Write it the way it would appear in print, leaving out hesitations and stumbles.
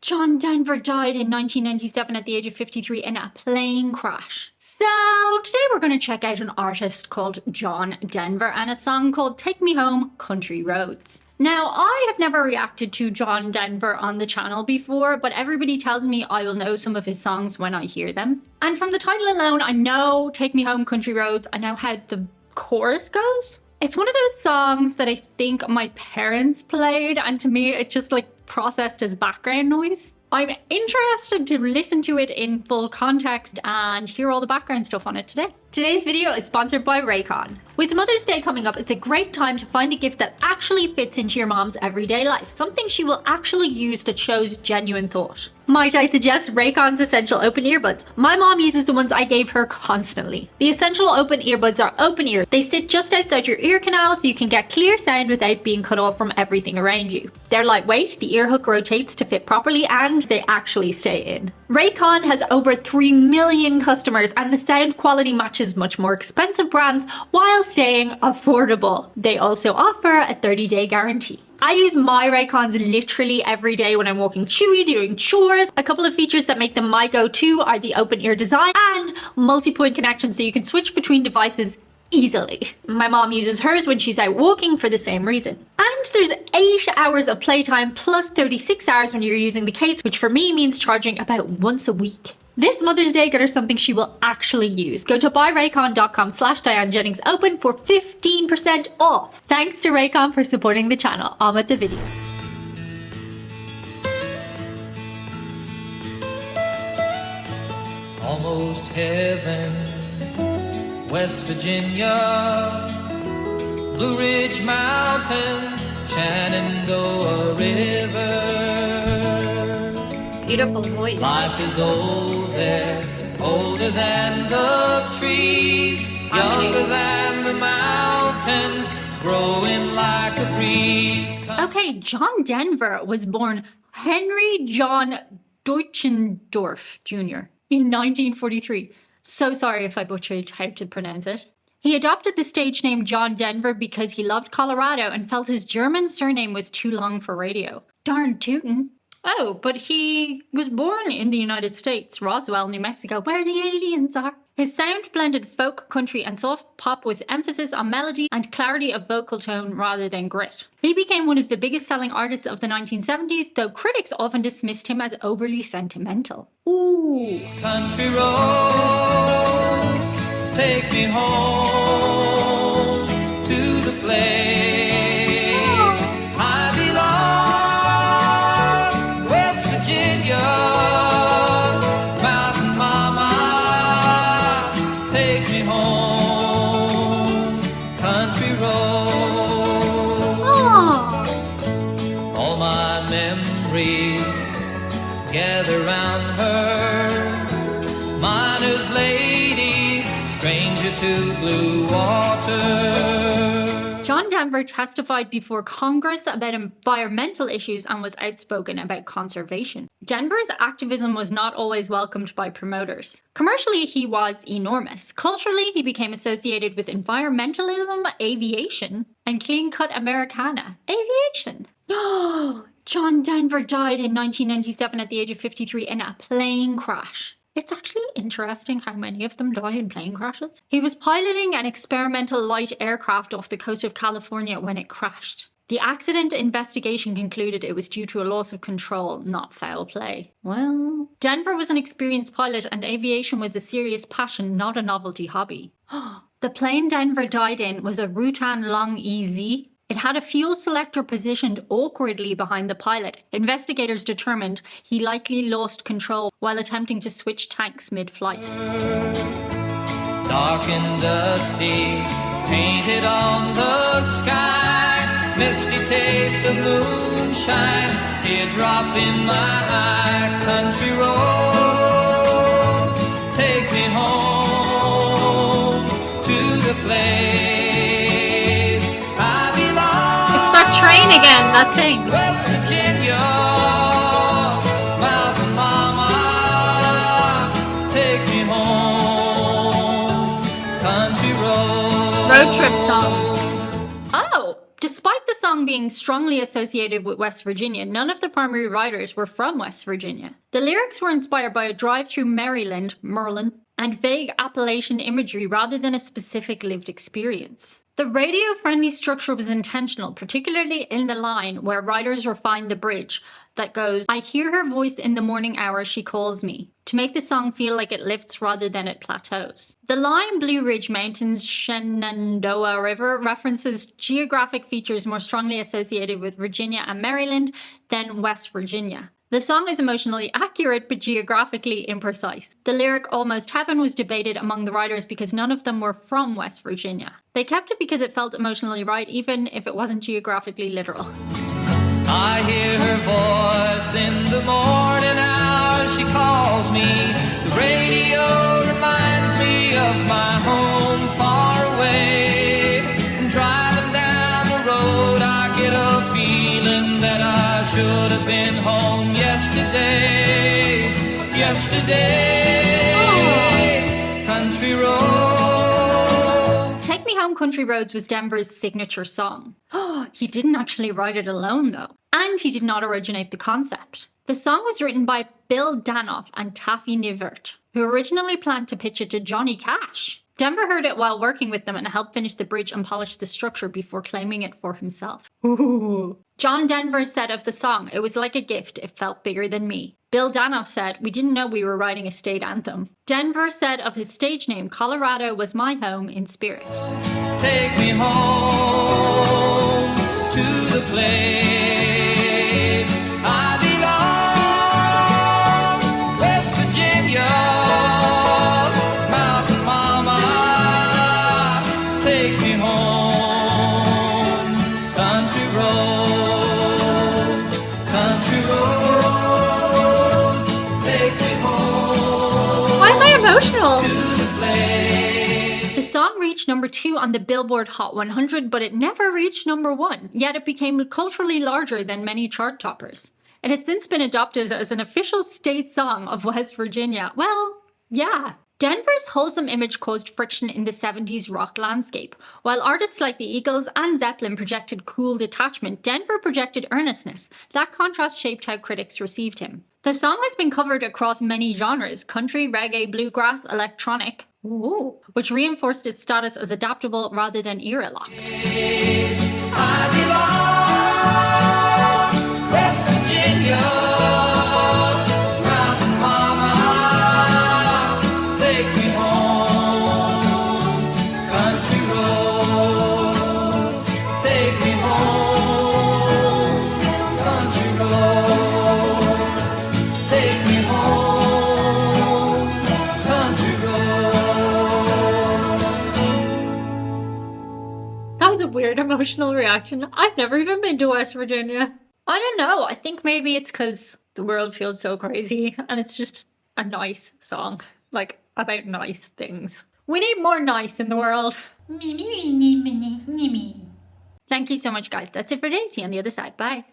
John Denver died in 1997 at the age of 53 in a plane crash. So today we're going to check out an artist called John Denver and a song called Take Me Home, Country Roads. Now, I have never reacted to John Denver on the channel before, but everybody tells me I will know some of his songs when I hear them. And from the title alone, I know Take Me Home, Country Roads. I know how the chorus goes. It's one of those songs that I think my parents played, and to me it just like processed as background noise. I'm interested to listen to it in full context and hear all the background stuff on it today. Today's video is sponsored by Raycon. With Mother's Day coming up, it's a great time to find a gift that actually fits into your mom's everyday life, something she will actually use that shows genuine thought. Might I suggest Raycon's Essential Open Earbuds? My mom uses the ones I gave her constantly. The Essential Open Earbuds are open ear. They sit just outside your ear canal so you can get clear sound without being cut off from everything around you. They're lightweight, the ear hook rotates to fit properly, and they actually stay in. Raycon has over 3 million customers, and the sound quality matches much more expensive brands while staying affordable. They also offer a 30-day guarantee. I use my Raycons literally every day when I'm walking Chewy, doing chores. A couple of features that make them my go-to are the open ear design and multi-point connection so you can switch between devices easily. My mom uses hers when she's out walking for the same reason. And there's 8 hours of playtime plus 36 hours when you're using the case, which for me means charging about once a week. This Mother's Day, get her something she will actually use. Go to buyraycon.com/Diane Jennings open for 15% off. Thanks to Raycon for supporting the channel. On with the video. Almost heaven, West Virginia, Blue Ridge Mountains, Shenandoah River. Beautiful voice. Life is old there, older than the trees, younger than the mountains, growing like a breeze. Okay, John Denver was born Henry John Deutschendorf Jr. in 1943. So sorry if I butchered how to pronounce it. He adopted the stage name John Denver because he loved Colorado and felt his German surname was too long for radio. Darn tootin'. Oh, but he was born in the United States, Roswell, New Mexico, where the aliens are. His sound blended folk, country, and soft pop with emphasis on melody and clarity of vocal tone rather than grit. He became one of the biggest selling artists of the 1970s, though critics often dismissed him as overly sentimental. Ooh. Country roads, take me home to the place I belong, West Virginia, Mountain Mama, take me home, country roads. Aww. All my memories gather round her, miner's lady, stranger to blue water. John Denver testified before Congress about environmental issues and was outspoken about conservation. Denver's activism was not always welcomed by promoters. Commercially, he was enormous. Culturally, he became associated with environmentalism, aviation, and clean-cut Americana. Aviation. John Denver died in 1997 at the age of 53 in a plane crash. It's actually interesting how many of them die in plane crashes. He was piloting an experimental light aircraft off the coast of California when it crashed. The accident investigation concluded it was due to a loss of control, not foul play. Well, Denver was an experienced pilot and aviation was a serious passion, not a novelty hobby. The plane Denver died in was a Rutan Long EZ. It had a fuel selector positioned awkwardly behind the pilot. Investigators determined he likely lost control while attempting to switch tanks mid-flight. Dark and dusty, painted on the sky, misty taste of moonshine, teardrop in my eye, country roads, take me home to the place. Train again, that thing. West Virginia, Mountain Mama, take me home, country roads. Road trip song. Oh, despite the song song being strongly associated with West Virginia, none of the primary writers were from West Virginia. The lyrics were inspired by a drive through Maryland, Merlin, and vague Appalachian imagery rather than a specific lived experience. The radio-friendly structure was intentional, particularly in the line where writers refined the bridge that goes, "I hear her voice in the morning hour, she calls me," to make the song feel like it lifts rather than it plateaus. The line Blue Ridge Mountains, Shenandoah River references geographic features more strongly associated with Virginia and Maryland than West Virginia. The song is emotionally accurate but geographically imprecise. The lyric "Almost Heaven" was debated among the writers because none of them were from West Virginia. They kept it because it felt emotionally right even if it wasn't geographically literal. I hear her voice in the morning hour, she calls me. The radio reminds me of my home far away. And driving down the road I get a feeling that I should have been home yesterday. Country road. Take Me Home, Country Roads was Denver's signature song. He didn't actually write it alone though. And he did not originate the concept. The song was written by Bill Danoff and Taffy Nivert, who originally planned to pitch it to Johnny Cash. Denver heard it while working with them and helped finish the bridge and polish the structure before claiming it for himself. Ooh. John Denver said of the song, "It was like a gift, it felt bigger than me." Bill Danoff said, "We didn't know we were writing a state anthem." Denver said of his stage name, "Colorado was my home in spirit." Take me home to the place I belong, West Virginia, mountain mama. Take me home, country roads, take me home. Why am I emotional? To the place. The song reached number 2 on the Billboard Hot 100, but it never reached number 1, yet it became culturally larger than many chart toppers. It has since been adopted as an official state song of West Virginia. Well, yeah. Denver's wholesome image caused friction in the 70s rock landscape. While artists like the Eagles and Zeppelin projected cool detachment, Denver projected earnestness. That contrast shaped how critics received him. The song has been covered across many genres: country, reggae, bluegrass, electronic, which reinforced its status as adaptable rather than era-locked. I belong, West Virginia, mountain mama, take me home, country roads, take me home, country roads, take me home, country roads. That was a weird emotional reaction. I've never even been to West Virginia. I don't know. I think maybe it's because the world feels so crazy and it's just a nice song. Like, about nice things. We need more nice in the world. Thank you so much, guys. That's it for today. See you on the other side. Bye.